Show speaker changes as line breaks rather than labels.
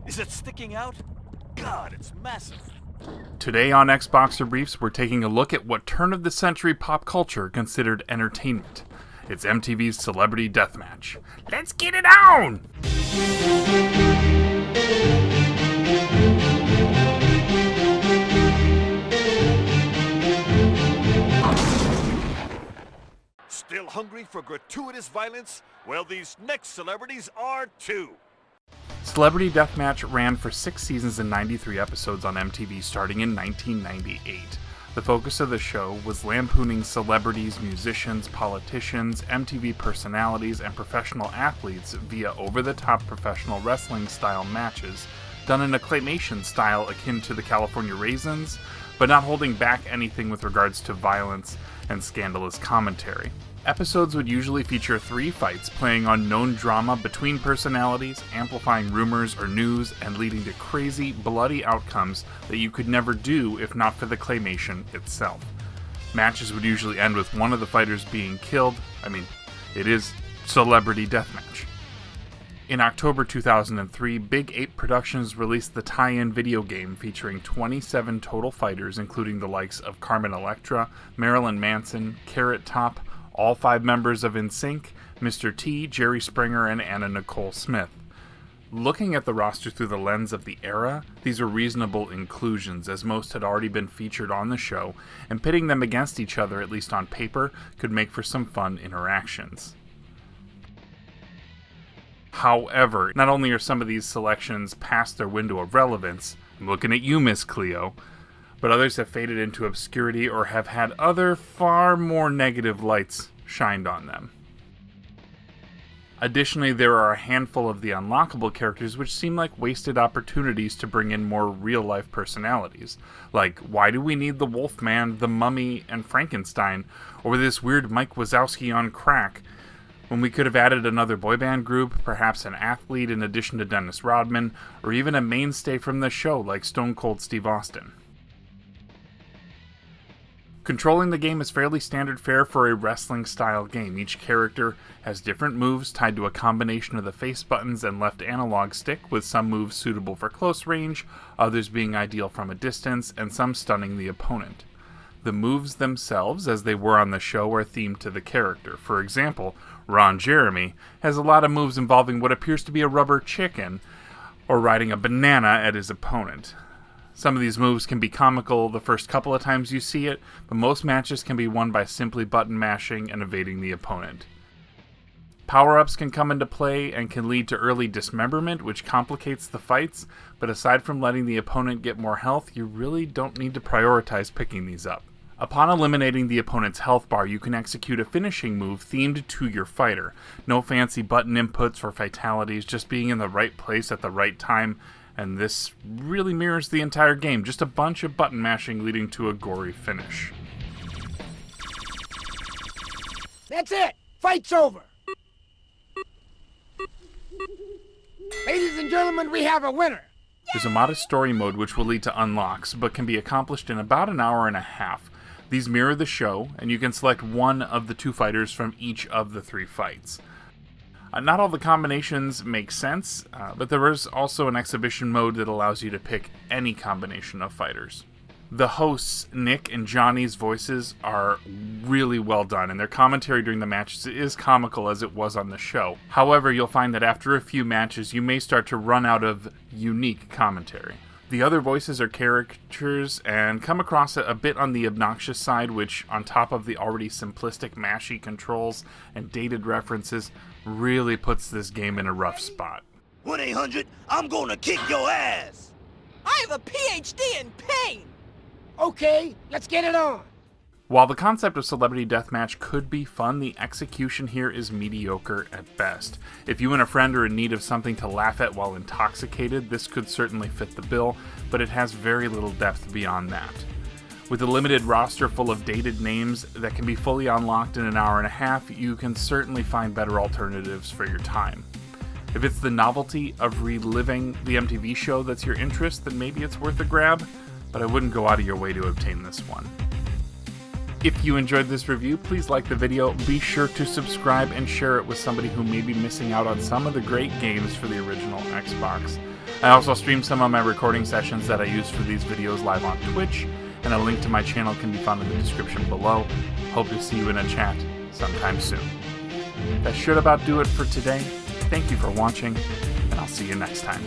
Is it sticking out? God, it's massive.
Today on XboxerBriefs, we're taking a look at what turn-of-the-century pop culture considered entertainment. It's MTV's Celebrity Deathmatch. Let's get it on!
Still hungry for gratuitous violence? Well, these next celebrities are too.
Celebrity Deathmatch ran for 6 seasons and 93 episodes on MTV starting in 1998. The focus of the show was lampooning celebrities, musicians, politicians, MTV personalities, and professional athletes via over-the-top professional wrestling-style matches done in a claymation style akin to the California Raisins, but not holding back anything with regards to violence and scandalous commentary. Episodes would usually feature 3 fights playing on known drama between personalities, amplifying rumors or news, and leading to crazy, bloody outcomes that you could never do if not for the claymation itself. Matches would usually end with one of the fighters being killed. It is Celebrity Deathmatch. In October 2003, Big 8 Productions released the tie-in video game featuring 27 total fighters, including the likes of Carmen Electra, Marilyn Manson, Carrot Top, all 5 members of NSYNC, Mr. T, Jerry Springer, and Anna Nicole Smith. Looking at the roster through the lens of the era, these are reasonable inclusions, as most had already been featured on the show, and pitting them against each other, at least on paper, could make for some fun interactions. However, not only are some of these selections past their window of relevance, I'm looking at you, Miss Cleo, but others have faded into obscurity or have had other far more negative lights shined on them. Additionally, there are a handful of the unlockable characters which seem like wasted opportunities to bring in more real-life personalities. Like, why do we need the Wolfman, the Mummy, and Frankenstein, or this weird Mike Wazowski on crack, when we could have added another boy band group, perhaps an athlete in addition to Dennis Rodman, or even a mainstay from the show like Stone Cold Steve Austin. Controlling the game is fairly standard fare for a wrestling-style game. Each character has different moves tied to a combination of the face buttons and left analog stick, with some moves suitable for close range, others being ideal from a distance, and some stunning the opponent. The moves themselves, as they were on the show, are themed to the character. For example, Ron Jeremy has a lot of moves involving what appears to be a rubber chicken, or riding a banana at his opponent. Some of these moves can be comical the first couple of times you see it, but most matches can be won by simply button mashing and evading the opponent. Power-ups can come into play and can lead to early dismemberment, which complicates the fights, but aside from letting the opponent get more health, you really don't need to prioritize picking these up. Upon eliminating the opponent's health bar, you can execute a finishing move themed to your fighter. No fancy button inputs or fatalities, just being in the right place at the right time, and this really mirrors the entire game, just a bunch of button mashing leading to a gory finish.
That's it! Fight's over! Ladies and gentlemen, we have a winner!
There's a modest story mode which will lead to unlocks, but can be accomplished in about an hour and a half. These mirror the show, and you can select one of the 2 fighters from each of the 3 fights. Not all the combinations make sense, but there is also an exhibition mode that allows you to pick any combination of fighters. The hosts, Nick and Johnny's voices, are really well done, and their commentary during the matches is comical as it was on the show. However, you'll find that after a few matches, you may start to run out of unique commentary. The other voices are caricatures and come across a bit on the obnoxious side, which, on top of the already simplistic mashy controls and dated references, really puts this game in a rough spot.
1-800, I'm gonna kick your ass!
I have a PhD in pain!
Okay, let's get it on!
While the concept of Celebrity Deathmatch could be fun, the execution here is mediocre at best. If you and a friend are in need of something to laugh at while intoxicated, this could certainly fit the bill, but it has very little depth beyond that. With a limited roster full of dated names that can be fully unlocked in an hour and a half, you can certainly find better alternatives for your time. If it's the novelty of reliving the MTV show that's your interest, then maybe it's worth a grab, but I wouldn't go out of your way to obtain this one. If you enjoyed this review, please like the video, be sure to subscribe and share it with somebody who may be missing out on some of the great games for the original Xbox. I also stream some of my recording sessions that I use for these videos live on Twitch, and a link to my channel can be found in the description below. Hope to see you in a chat sometime soon. That should about do it for today. Thank you for watching, and I'll see you next time.